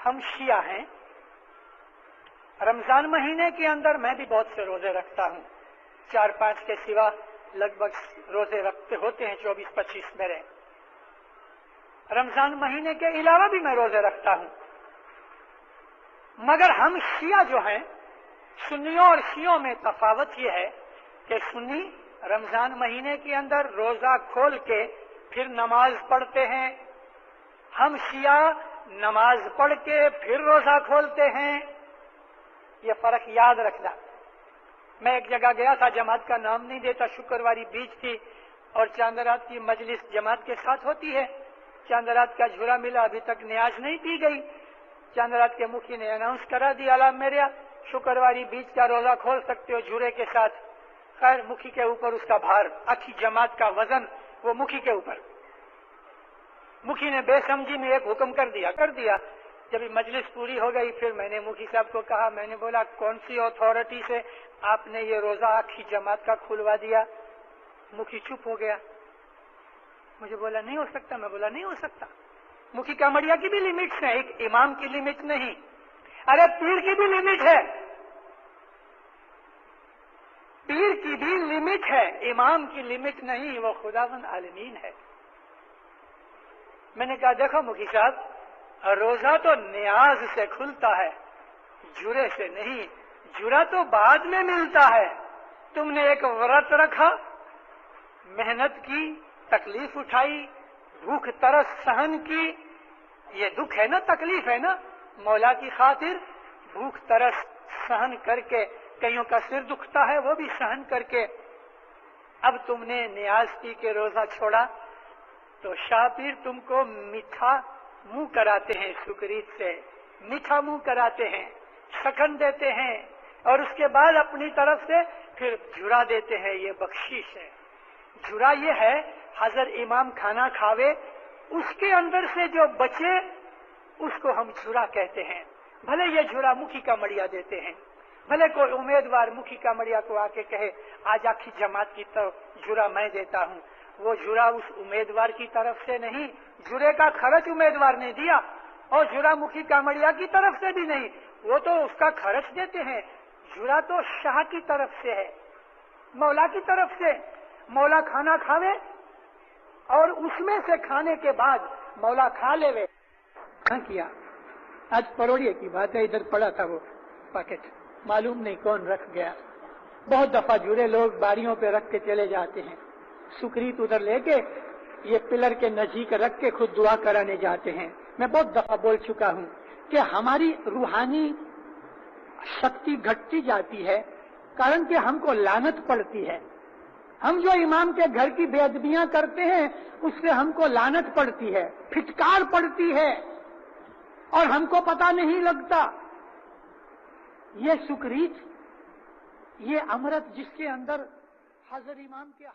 हम शिया हैं। रमजान महीने के अंदर मैं भी बहुत से रोजे रखता हूँ, 4-5 के सिवा लगभग रोजे रखते होते हैं 24-25 मेरे। रमजान महीने के अलावा भी मैं रोजे रखता हूँ। मगर हम शिया जो हैं, सुन्नियों और शियों में तफावत यह है कि सुन्नी रमजान महीने के अंदर रोजा खोल के फिर नमाज पढ़ते हैं, हम शिया नमाज पढ़ के फिर रोजा खोलते हैं। ये फर्क याद रखना। मैं एक जगह गया था, जमात का नाम नहीं देता, शुक्रवारी बीच थी और चांद रात की मजलिस जमात के साथ होती है। चांद रात का झूरा मिला, अभी तक न्याज नहीं पी गई। चांद रात के मुखी ने अनाउंस करा दिया, अला मेरे शुक्रवारी बीच का रोजा खोल सकते हो झूरे के साथ। खैर मुखी के ऊपर उसका भार, आखी जमात का वजन वो मुखी के ऊपर। मुखी ने बेसमझी में एक हुक्म कर दिया। जब मजलिस पूरी हो गई फिर मैंने मुखी साहब को कहा, मैंने बोला कौन सी अथॉरिटी से आपने ये रोजा आखी जमात का खुलवा दिया? मुखी चुप हो गया। मुझे बोला नहीं हो सकता। मैं बोला नहीं हो सकता। मुखी कामड़िया की भी लिमिट्स है, एक इमाम की लिमिट नहीं। अरे पीर की भी लिमिट है, पीर की भी लिमिट है, इमाम की लिमिट नहीं, वो खुदावंद आलमीन है। मैंने कहा देखो मुखी साहब, रोजा तो नियाज से खुलता है, जुरे से नहीं। जुरा तो बाद में मिलता है। तुमने एक व्रत रखा, मेहनत की, तकलीफ उठाई, भूख तरस सहन की। ये दुख है ना, तकलीफ है ना, मौला की खातिर भूख तरस सहन करके, कईयों का सिर दुखता है वो भी सहन करके, अब तुमने नियाज पी के रोजा छोड़ा तो शाह पीर तुमको मीठा मुंह कराते हैं, शुक्रीत से मीठा मुंह कराते हैं, शकन देते हैं और उसके बाद अपनी तरफ से फिर झुरा देते हैं। ये बख्शीश है। झुरा ये है, हजर इमाम खाना खावे उसके अंदर से जो बचे उसको हम झुरा कहते हैं। भले ये झुरा मुखी का मड़िया देते हैं, भले कोई उम्मीदवार मुखी का मड़िया को आके कहे आज आखी जमात की तरफ झुरा मैं देता हूँ, वो झुरा उस उम्मीदवार की तरफ से नहीं, झुरे का खर्च उम्मीदवार ने दिया और झुरा मुखी कामड़िया की तरफ से भी नहीं, वो तो उसका खर्च देते हैं। झुरा तो शाह की तरफ से है, मौला की तरफ से। मौला खाना खावे और उसमें से खाने के बाद मौला खा लेवे। हाँ किया, आज परोड़िए की बात है, इधर पड़ा था वो पैकेट, मालूम नहीं कौन रख गया। बहुत दफा जुड़े लोग बारियों पे रख के चले जाते हैं, सुक्रीत उधर लेके ये पिलर के नजीक रख के खुद दुआ कराने जाते हैं। मैं बहुत दफा बोल चुका हूँ कि हमारी रूहानी शक्ति घटती जाती है, कारण कि हमको लानत पड़ती है। हम जो इमाम के घर की बेअदबियां करते हैं उससे हमको लानत पड़ती है, फिटकार पड़ती है और हमको पता नहीं लगता। ये सुक्रीत, ये अमृत जिसके अंदर हजर इमाम के